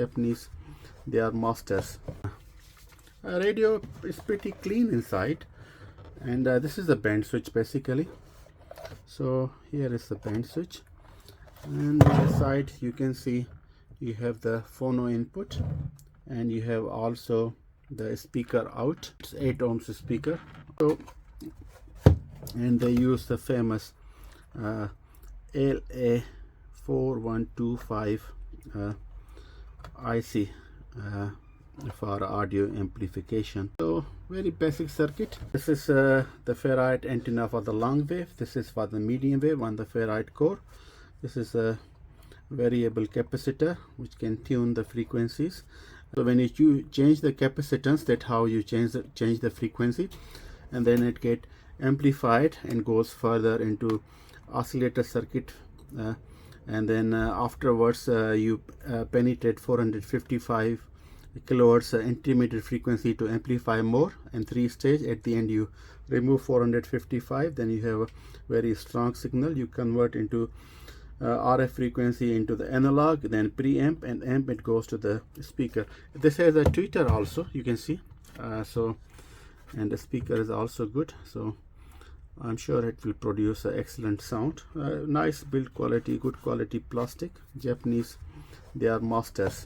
Japanese, they are masters. Radio is pretty clean inside, and this is the band switch basically. So here is the band switch, and on the side you can see you have the phono input, and you have also the speaker out. It's 8 ohms speaker. So, and they use the famous LA4125 IC for audio amplification. So very basic circuit. This is the ferrite antenna for the long wave. This is for the medium wave on the ferrite core. This is a variable capacitor which can tune the frequencies. So when you change the capacitance, that's how you change the frequency, and then it get amplified and goes further into oscillator circuit, and then afterwards you penetrate 455 kilohertz intermediate frequency to amplify more, and 3 stage. At the end you remove 455, then you have a very strong signal. You convert into RF frequency into the analog, then preamp and amp, it goes to the speaker. This has a tweeter also, you can see. So, and the speaker is also good, so I'm sure it will produce an excellent sound. Nice build quality, good quality plastic. Japanese, they are masters.